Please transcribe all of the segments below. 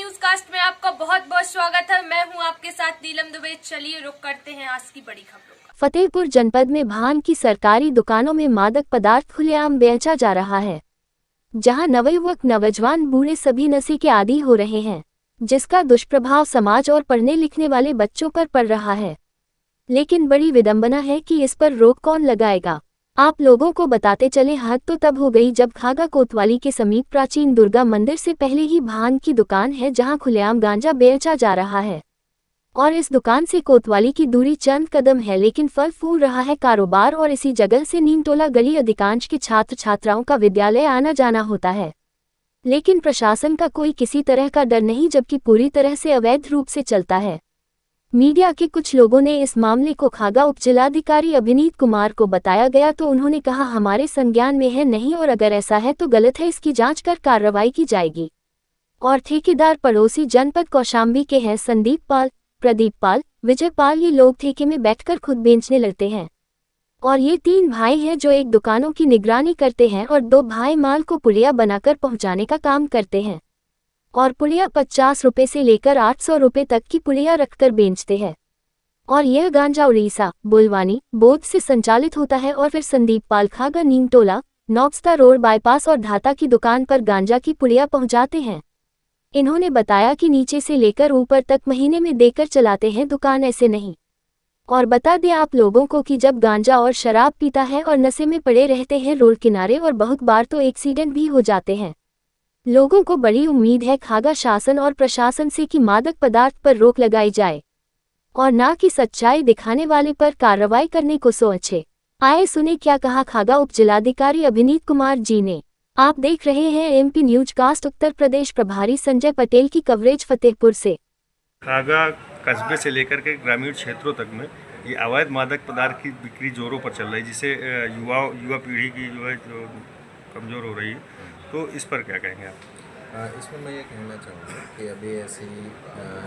News cast में आपका बहुत बहुत स्वागत है। मैं हूं आपके साथ नीलम दुबे। चलिए रुक करते हैं आज की बड़ी खबरों का। फतेहपुर जनपद में भांग की सरकारी दुकानों में मादक पदार्थ खुलेआम बेचा जा रहा है, जहां नवयुवक नौजवान बूढ़े सभी नशे के आदी हो रहे हैं, जिसका दुष्प्रभाव समाज और पढ़ने लिखने वाले बच्चों पर पड़ रहा है। लेकिन बड़ी विडंबना है कि इस पर रोक कौन लगाएगा। आप लोगों को बताते चले, हद तो तब हो गई जब खागा कोतवाली के समीप प्राचीन दुर्गा मंदिर से पहले ही भांग की दुकान है, जहां खुलेआम गांजा बेचा जा रहा है। और इस दुकान से कोतवाली की दूरी चंद कदम है, लेकिन फल फूल रहा है कारोबार। और इसी जगह से नीमटोला गली अधिकांश के छात्र छात्राओं का विद्यालय आना जाना होता है। लेकिन प्रशासन का कोई किसी तरह का डर नहीं, जबकि पूरी तरह से अवैध रूप से चलता है। मीडिया के कुछ लोगों ने इस मामले को खागा उपजिलाधिकारी अभिनीत कुमार को बताया गया तो उन्होंने कहा, हमारे संज्ञान में है नहीं, और अगर ऐसा है तो गलत है, इसकी जांच कर कार्रवाई की जाएगी। और ठेकेदार पड़ोसी जनपद कौशाम्बी के हैं संदीप पाल, प्रदीप पाल, विजय पाल। ये लोग ठेके में बैठकर खुद बेचने लगते हैं। और ये 3 भाई हैं जो एक दुकानों की निगरानी करते हैं और 2 भाई माल को पुड़िया बनाकर पहुंचाने का काम करते हैं। और पुड़िया 50 रुपये से लेकर 800 रुपये तक की पुड़िया रखकर बेचते हैं। और यह गांजा उड़ीसा, बुलवानी, बोध से संचालित होता है। और फिर संदीप पाल खागा नीमटोला, नौक्स्ता रोड बाईपास और धाता की दुकान पर गांजा की पुड़िया पहुंचाते हैं। इन्होंने बताया कि नीचे से लेकर ऊपर तक महीने में देकर चलाते हैं दुकान, ऐसे नहीं। और बता दें आप लोगों को कि जब गांजा और शराब पीता है और नशे में पड़े रहते हैं रोड किनारे, और बहुत बार तो एक्सीडेंट भी हो जाते हैं। लोगों को बड़ी उम्मीद है खागा शासन और प्रशासन से कि मादक पदार्थ पर रोक लगाई जाए, और ना कि सच्चाई दिखाने वाले पर कार्रवाई करने को सोचे। आए सुने क्या कहा खागा उपजिलाधिकारी अभिनीत कुमार जी ने। आप देख रहे हैं MP news cast. Uttar Pradesh प्रभारी संजय पटेल की कवरेज फतेहपुर से। खागा कस्बे से लेकर के ग्रामीण क्षेत्रों तक में ये अवैध मादक पदार्थ की बिक्री जोरों पर चल रही है, जिससे युवा पीढ़ी की जो कमज़ोर हो रही है। तो इस पर क्या कहेंगे आप? इसमें मैं ये कहना चाहूँगा कि अभी ऐसी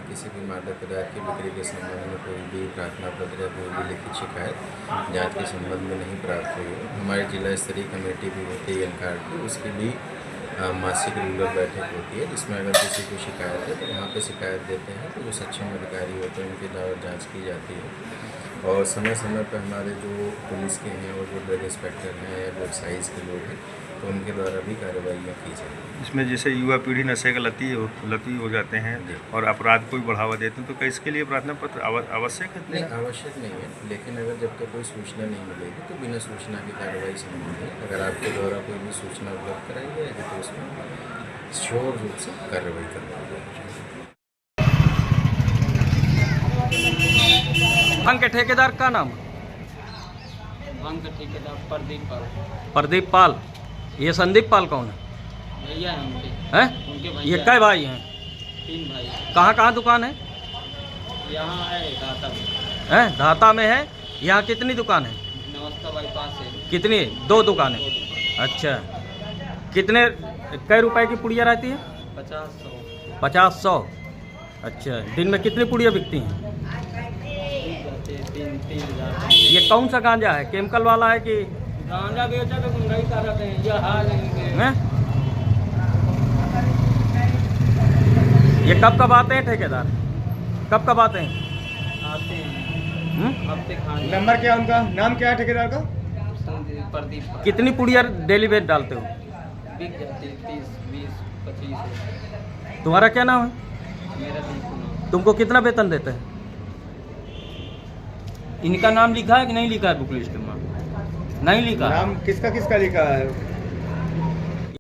किसी भी मादक पदार्थ की बिक्री के संबंध में कोई भी प्रार्थना पत्र या कोई भी लिखित शिकायत जांच के संबंध में नहीं प्राप्त हुई है। हमारी जिला स्तरीय कमेटी भी होती है एनकार्ड की, उसकी भी मासिक रेगुलर बैठक होती है, जिसमें अगर किसी को शिकायत है तो वहाँ पे शिकायत देते हैं, तो जो सक्षम अधिकारी होते हैं उनके द्वारा जाँच की जाती है। और समय समय पर हमारे जो पुलिस के हैं और जो ड्रग इंस्पेक्टर हैं या जो एक्साइज के लोग हैं, तो उनके द्वारा भी कार्रवाइयाँ की जाएंगी। इसमें जैसे युवा पीढ़ी नशे का लती हो जाते हैं और अपराध को भी बढ़ावा देते हैं, तो क्या इसके लिए प्रार्थना पत्र आवश्यक है? नहीं, आवश्यक नहीं है, लेकिन अगर जब तक कोई सूचना नहीं मिलेगी तो बिना सूचना की कार्रवाई संभव है। अगर आपके द्वारा कोई भी सूचना उपलब्ध कराई जाएगी तो उसमें श्योर रूप से कार्रवाई करवाई जाएगी। भांग के ठेकेदार का नाम? भांग का ठेकेदार प्रदीप पाल। प्रदीप पाल। ये संदीप पाल कौन है? भैया हैं उनके। हैं? उनके भैया। ये कै भाई हैं? 3 भाई। कहाँ कहाँ दुकान है? यहाँ है धाता में। हैं? धाता में है। यहाँ कितनी दुकान है? नौक्स्ता बाईपास है। कितनी? 2 दुकानें। अच्छा, कितने कै रुपए की पुड़िया रहती है? 50-100। 50-100। अच्छा, दिन में कितनी पुड़िया बिकती हैं? 3,000। ये कौन सा गांजा है? केमिकल वाला है कि? गांजा बेचा तो गुंडाई करते हैं, ये हाल है। हैं? ये कब आते हैं ठेकेदार? कब आते हैं? आते हैं हफ्ते खाने। नंबर क्या है उनका? नाम क्या है ठेकेदार का? प्रदीप पाल। कितनी पुड़िया डेली बेच डालते हो? बिक जाती 30, 20, 25। तुम्हारा क्या नाम है? मेरा दीपू। तुमको कितना वेतन देते हैं? इनका नाम लिखा है कि नहीं लिखा है बुक लिस्ट में? नहीं लिखा। नाम किसका लिखा है?